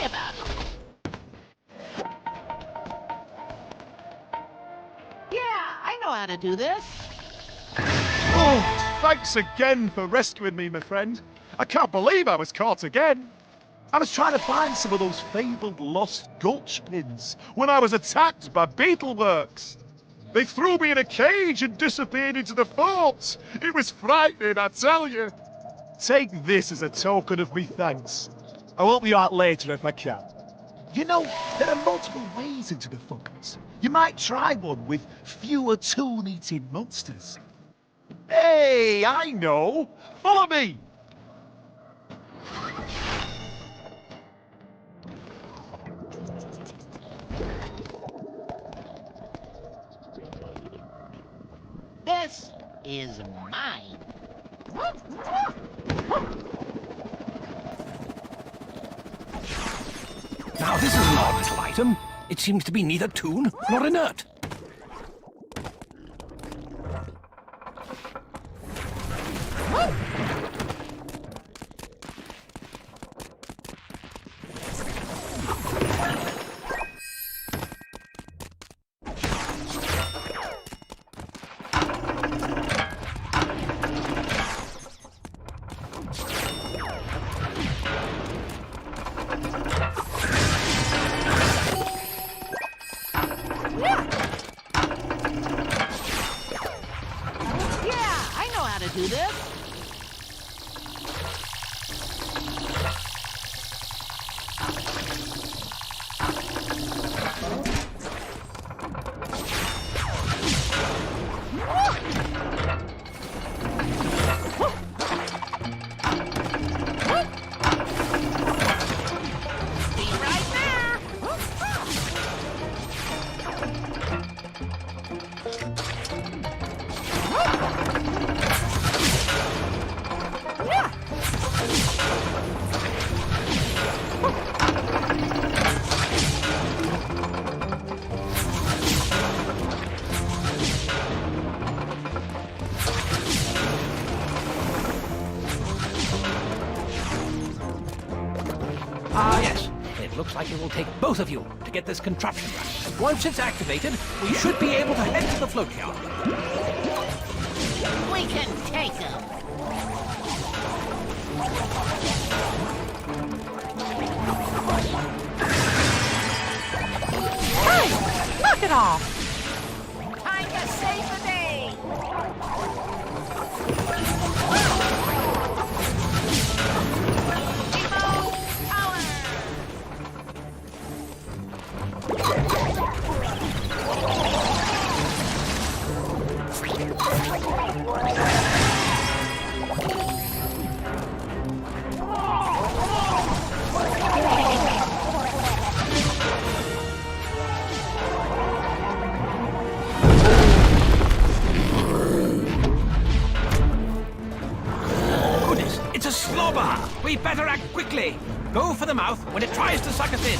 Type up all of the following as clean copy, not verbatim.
worry about it. Yeah, I know how to do this. Oh, thanks again for rescuing me, my friend. I can't believe I was caught again. I was trying to find some of those fabled lost gulch pins when I was attacked by beetleworks. They threw me in a cage and disappeared into the fort. It was frightening, I tell you. Take this as a token of me thanks. I'll help you out later if I can. You know, there are multiple ways into the fort. You might try one with fewer tool-eating monsters. Hey, I know! Follow me! This is mine. Now this is an odd little item. It seems to be neither toon nor inert. Do this? Be right there. Ah, yes. It looks like it will take both of you to get this contraption running. Once it's activated, we should be able to head to the float yard. We can take him. Hey! Knock it off! Time to save the day. Goodness, it's a slobber! We better act quickly! Go for the mouth when it tries to suck us in.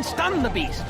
and stun the beast.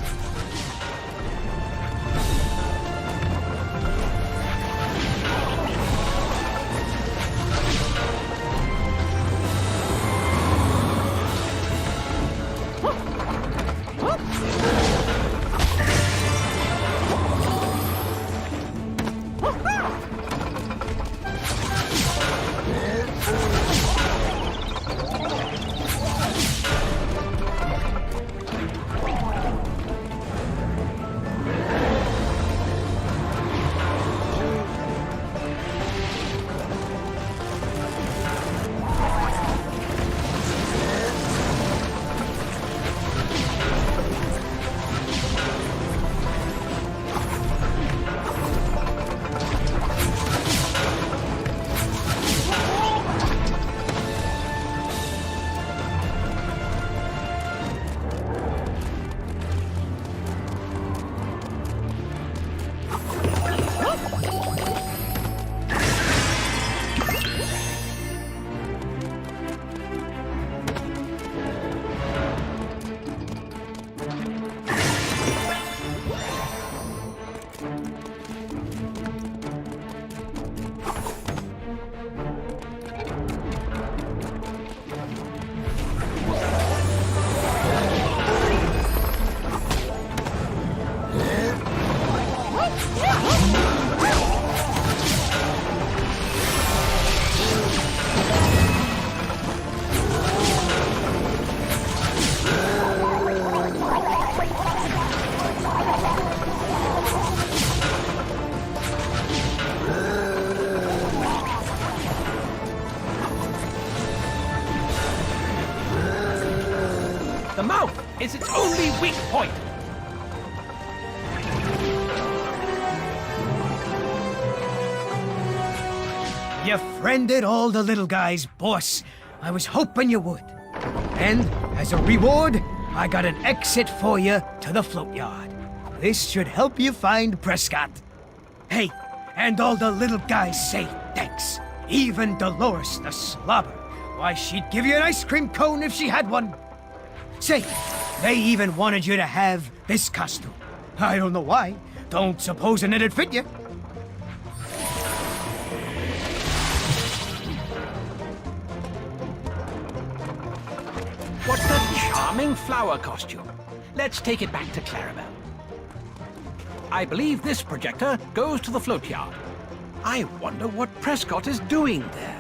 The mouth is its only weak point. You friended all the little guys, boss. I was hoping you would. And, as a reward, I got an exit for you to the float yard. This should help you find Prescott. Hey, and all the little guys say thanks. Even Dolores the slobber. Why, she'd give you an ice cream cone if she had one. Say, they even wanted you to have this costume. I don't know why. Don't supposing it'd fit you. What a charming flower costume. Let's take it back to Clarabelle. I believe this projector goes to the float yard. I wonder what Prescott is doing there.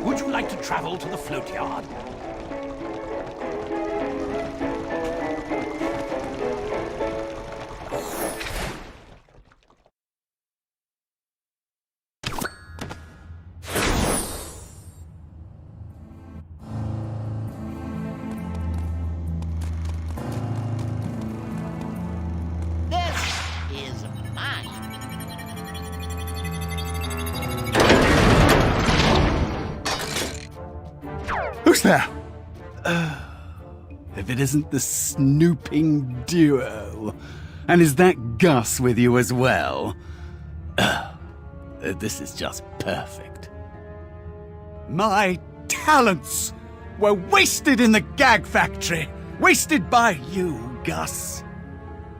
Would you like to travel to the float yard? This is mine. Who's there? If it isn't the snooping duo. And is that Gus with you as well? This is just perfect. My talents were wasted in the gag factory. Wasted by you, Gus.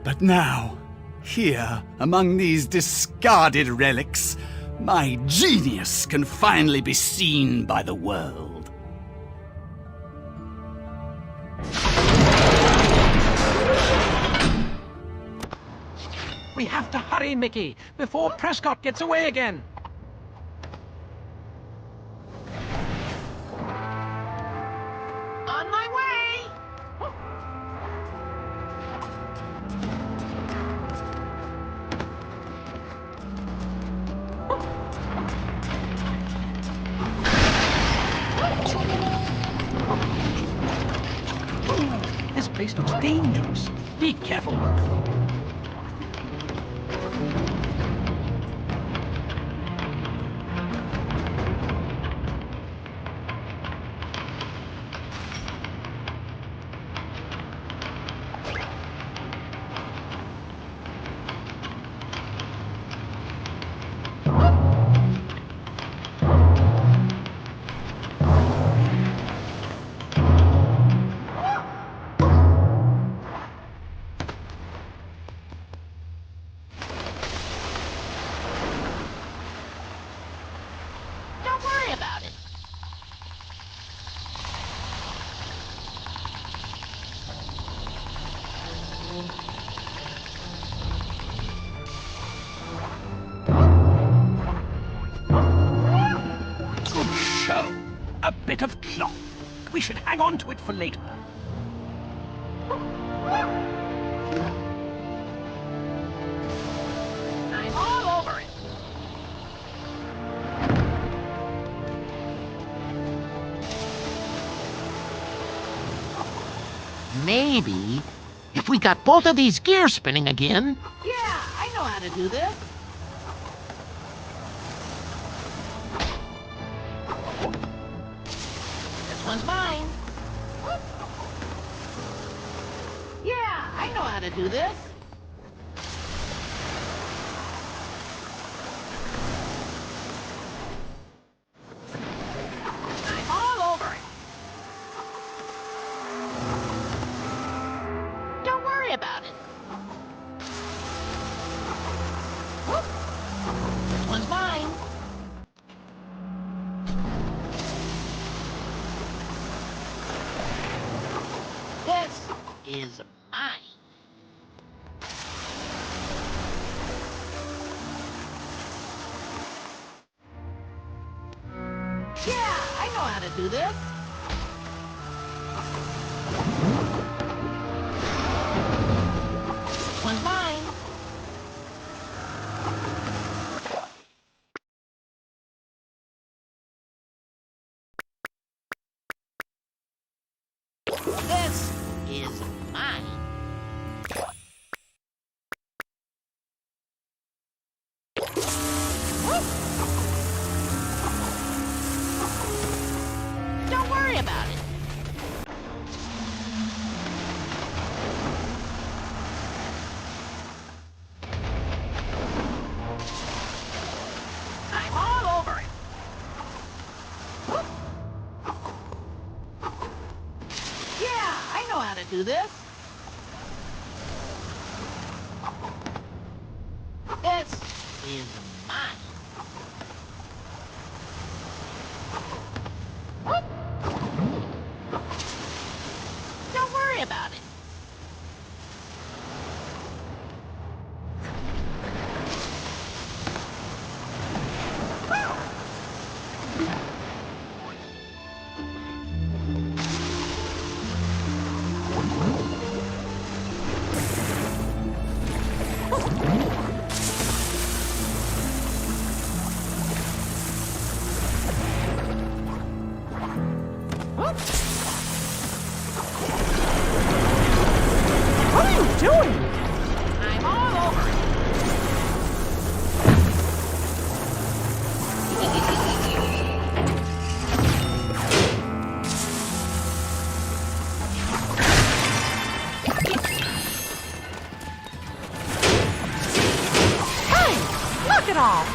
But now, here, among these discarded relics, my genius can finally be seen by the world. We have to hurry, Mickey, before Prescott gets away again. On my way! This place looks dangerous. Be careful. Don't worry about it. Good show. A bit of cloth. We should hang on to it for later. I'm all over it. Maybe if we got both of these gears spinning again. Yeah, I know how to do this. This one's mine. Yeah, I know how to do this. I'm all over it. Don't worry about it. This one's mine. This is mine. Yeah, I know how to do this. This one's mine. This is mine. Don't worry about it. I'm all over it. Yeah, I know how to do this. This is mine. Don't worry about it. What are you doing? I'm all over it. it all.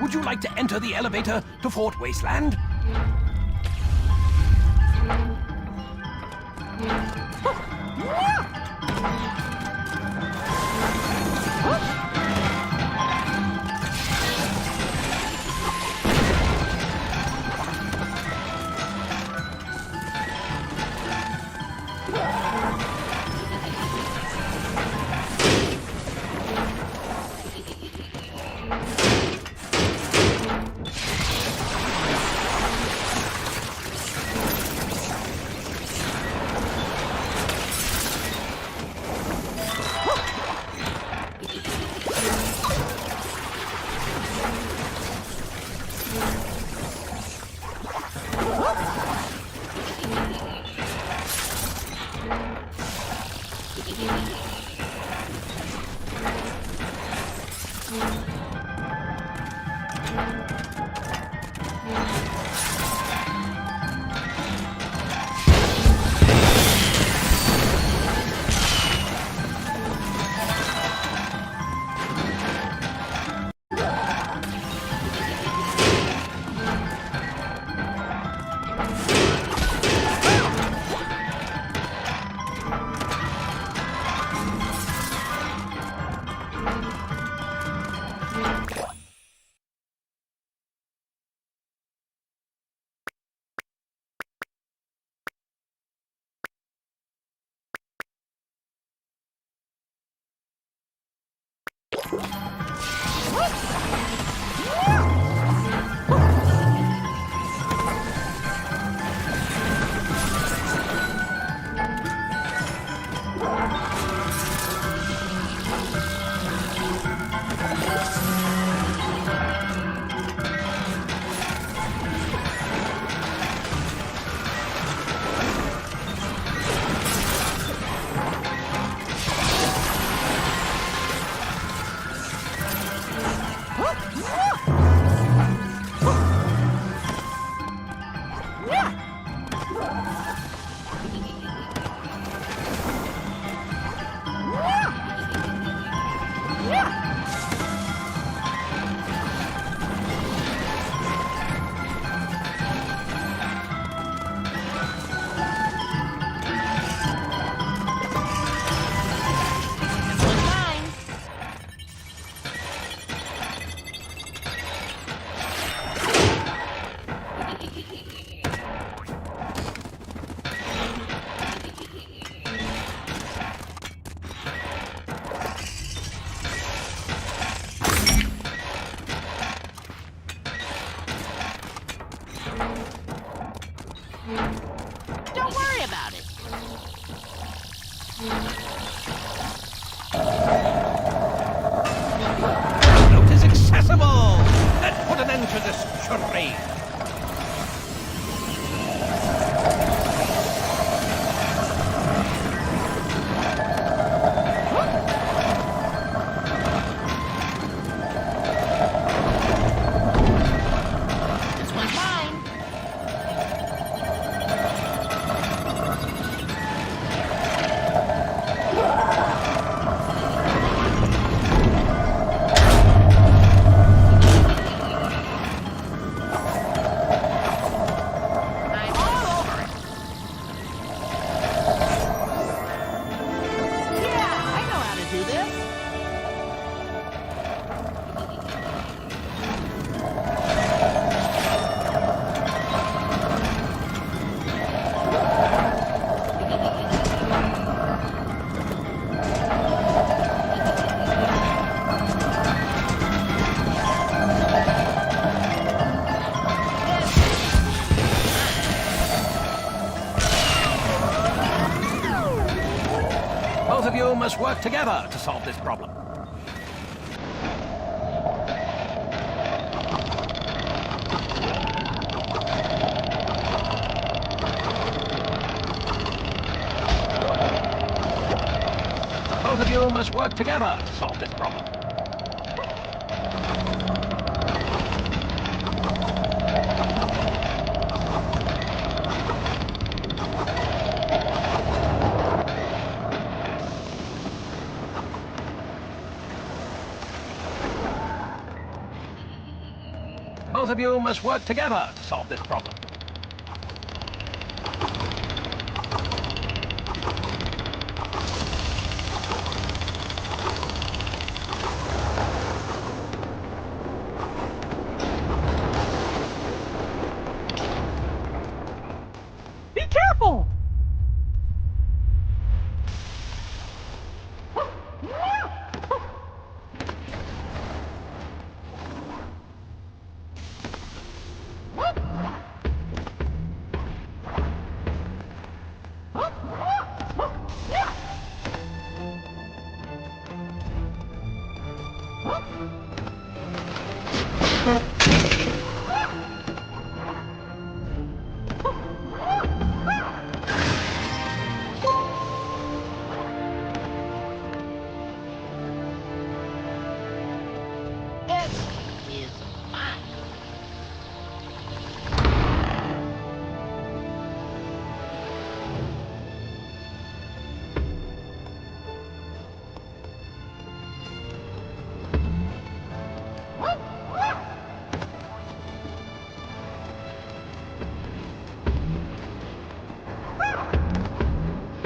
Would you like to enter the elevator to Fort Wasteland? Don't worry about it. Note is accessible! Let's put an end to this charade! This one's mine. you must work together to solve this problem. Both of you must work together to solve this problem. Both of you must work together to solve this problem. Be careful! Is fine.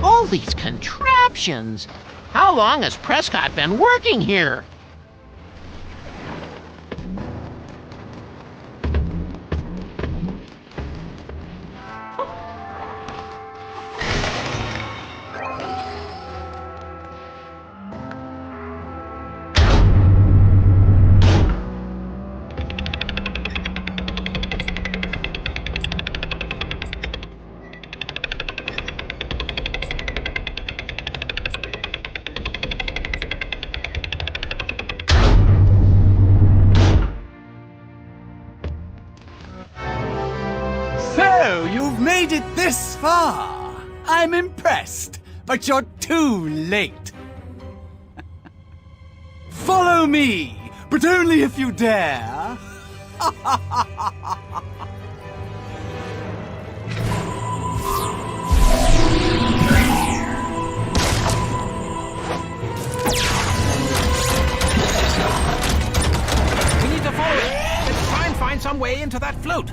All these contraptions! How long has Prescott been working here? So, you've made it this far. I'm impressed, but you're too late. Follow me, but only if you dare. We need to follow it. Let's try and find some way into that float.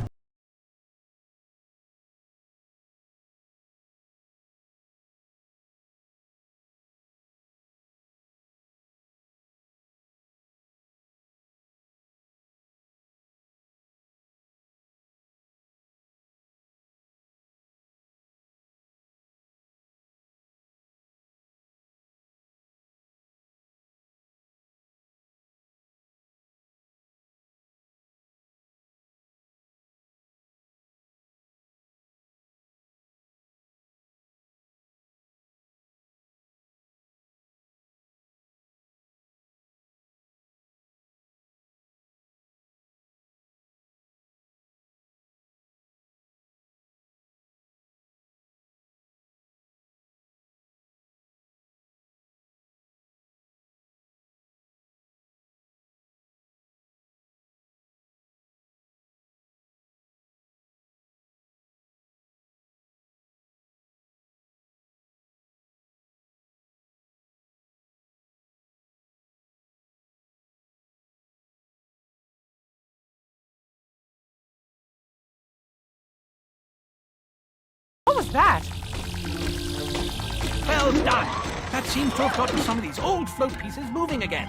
What was that? Well done. That seems to have gotten some of these old float pieces moving again.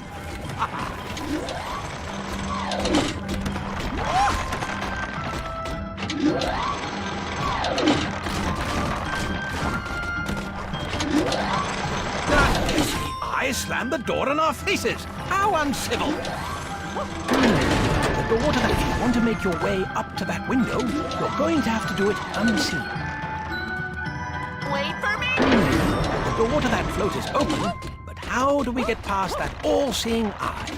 You see, I slammed the door in our faces. How uncivil. The door to that, if you want to make your way up to that window, you're going to have to do it unseen. Wait for me! door to that float is open, but how do we get past that all-seeing eye?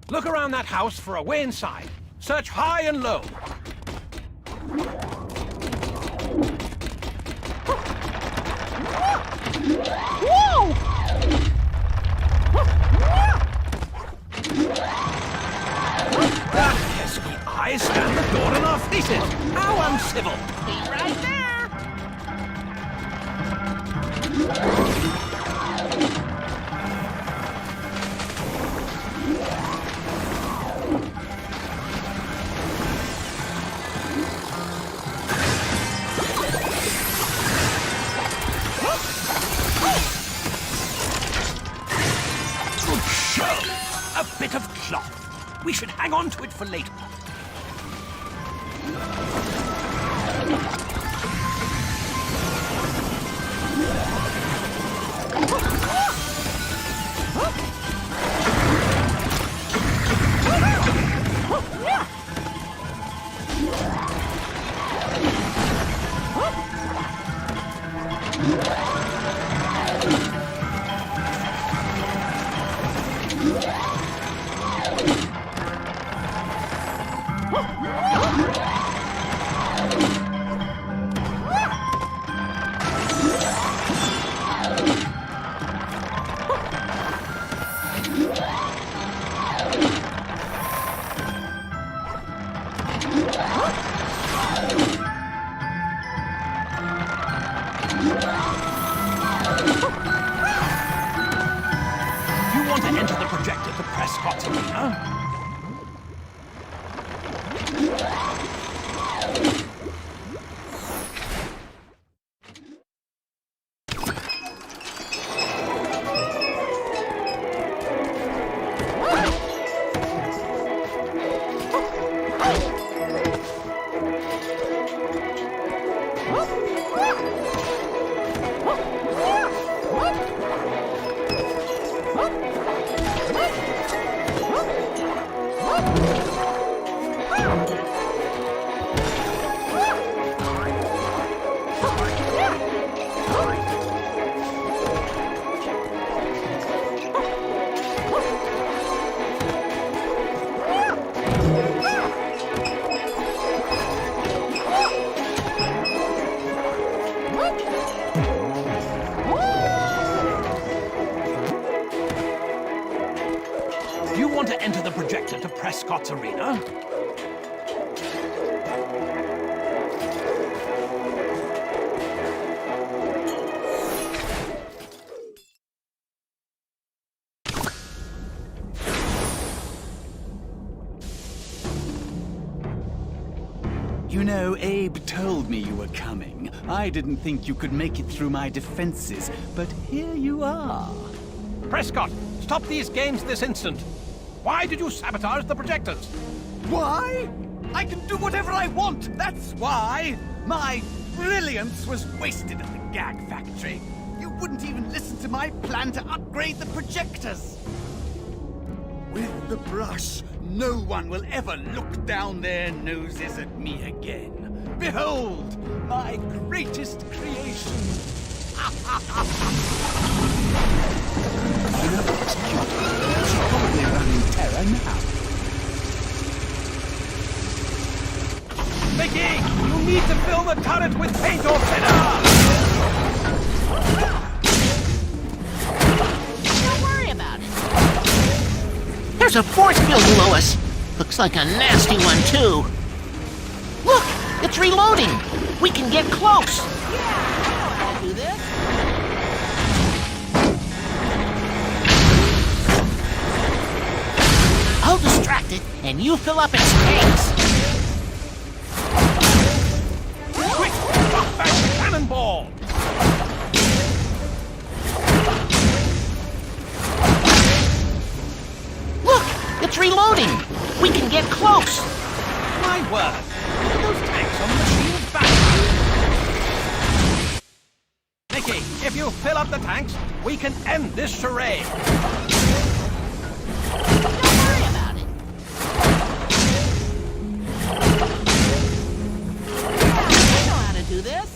Look around that house for a way inside. Search high and low. Whoa! That pesky eyes stand the door in our faces. How uncivil. Be right there! Good show. A bit of cloth. We should hang on to it for later. You want to enter the projector to Prescott's arena? You want to enter the projector to Prescott's arena? You know, Abe told me you were coming. I didn't think you could make it through my defenses, but here you are. Prescott, stop these games this instant. Why did you sabotage the projectors? Why? I can do whatever I want, that's why! My brilliance was wasted at the gag factory. You wouldn't even listen to my plan to upgrade the projectors. With the brush, no one will ever look down their noses at me again. Behold, my greatest creation. Another executor. She's probably running terror now. Mickey, you need to fill the turret with paint or thinner! Don't worry about it. There's a force field below us. Looks like a nasty one, too. Look, it's reloading. We can get close. Yeah, I know how to do this. I'll distract it, and you fill up its tanks. Quick, knock back the cannonball! Look, it's reloading. We can get close. My word, look at those tanks on the shield's back. Mickey, Mickey, if you fill up the tanks, we can end this charade. Don't worry about it. Yeah, I know how to do this.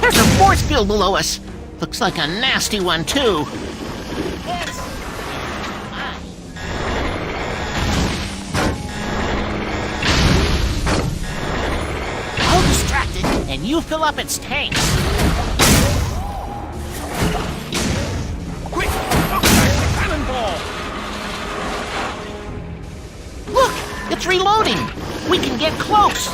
There's a force field below us. Looks like a nasty one, too. It's mine. I'll distract it, and you fill up its tanks. Quick, knock back the cannonball. Look, it's reloading. We can get close.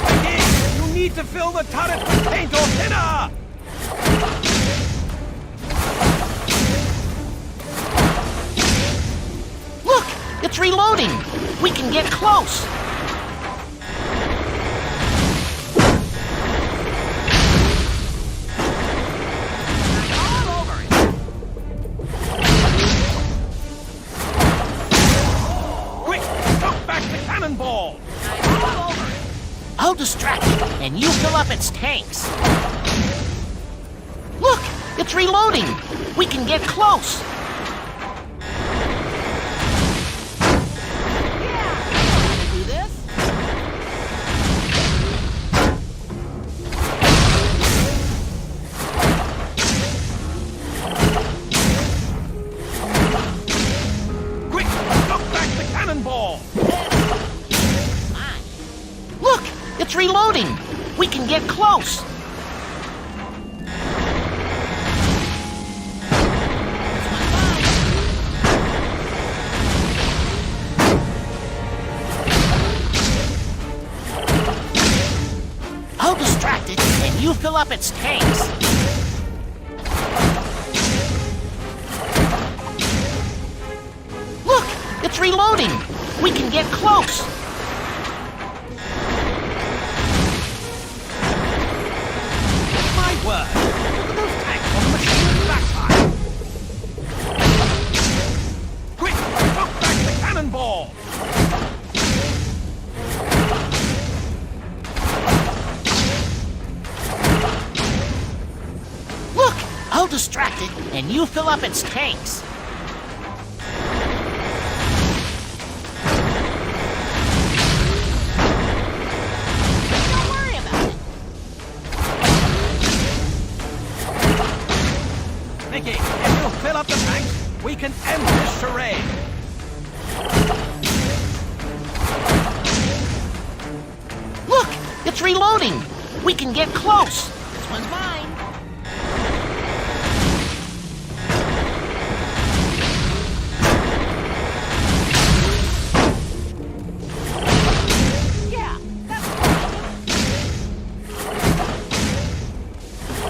Mickey, you need to fill the turret with paint or thinner. Look, it's reloading. We can get close. All over it. Quick, knock back the cannonball. All over it. I'll distract it, and you fill up its tanks. Look, it's reloading. We can get close. Yeah, I know how to do this. Quick, knock back the cannonball. Mine. Look, it's reloading. We can get close. I'll distract it, and you fill up its tanks. Look, it's reloading. We can get close. My word! Look at those tanks on the machine's backside! Quick! Knock back the cannonball! Look, I'll distract it, and you fill up its tanks. Don't worry about it. Mickey, if you fill up the tanks, we can end this charade! Look, it's reloading. We can get close. This one's mine. Yeah, that's mine.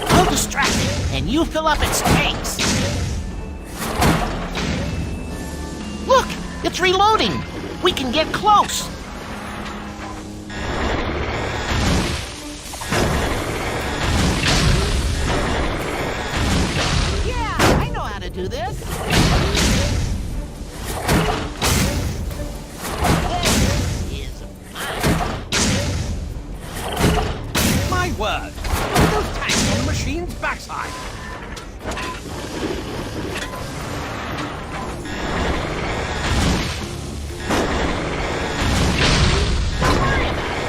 I'll distract it, and you fill up its tanks. Look, it's reloading. We can get close. Yeah, I know how to do this. This is mine. My word! Look at those tanks on the machine's backside! Don't worry about it.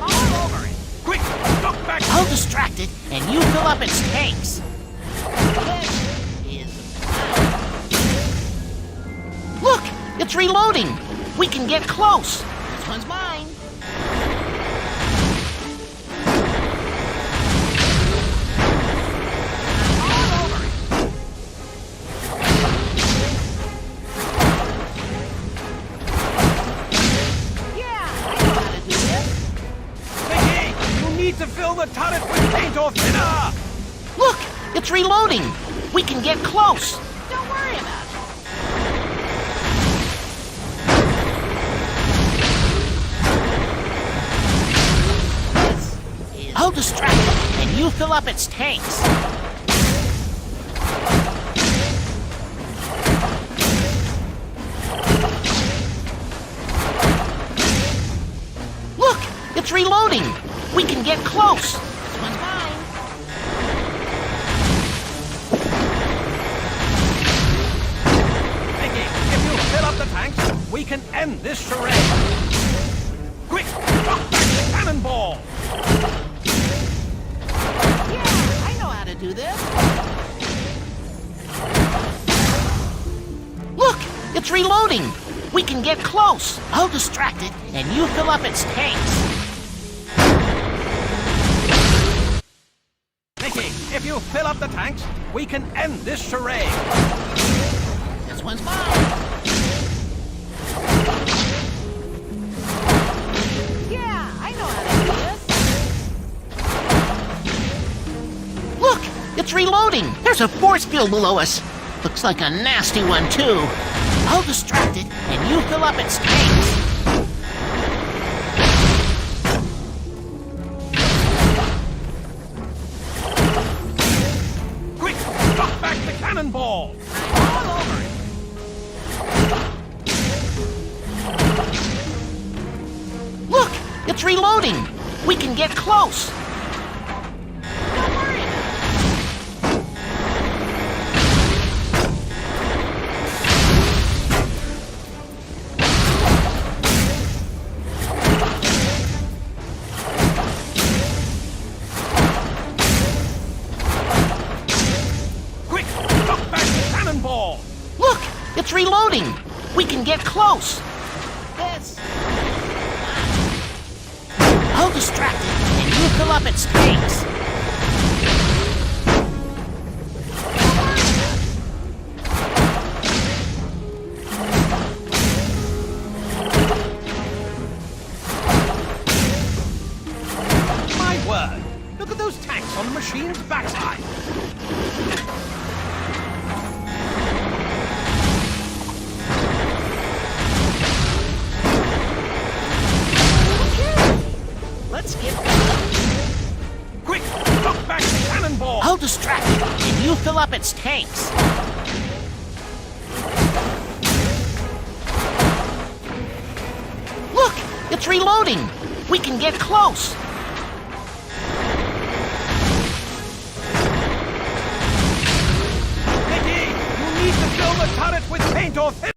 I'm all over it. Quick! Knock back! I'll distract it, and you fill up its tanks. This is mine. Look, it's reloading. We can get close. This one's mine. I'm all over it. Yeah, I know how to do this. Mickey, you need to fill the turret with paint or thinner! Look, it's reloading. We can get close. Don't worry about it. This is I'll distract it, and you fill up its tanks. Look, it's reloading. We can get close. This one's mine. Mickey, if you fill up the tanks, we can end this charade. Quick, drop back the cannonball. Yeah, I know how to do this. Look, it's reloading. We can get close. I'll distract it, and you fill up its tanks. Mickey, if you fill up the tanks, we can end this charade. This one's mine. Yeah, I know how to do this. Look, it's reloading. There's a force field below us. Looks like a nasty one, too. I'll distract it, and you fill up its tanks. Quick, drop back the cannonball. I'm all over it. Look, it's reloading. We can get close. Don't worry about it. Quick, drop back the cannonball. Look, it's reloading. We can get close. This. I'll distract it, and you fill up its tanks. My word, look at those tanks on the machine's backside. Let's get going. Quick, drop back the cannonball. I'll distract it, and you fill up its tanks. Look, it's reloading. We can get close. Mickey, you need to fill the turret with paint or thin.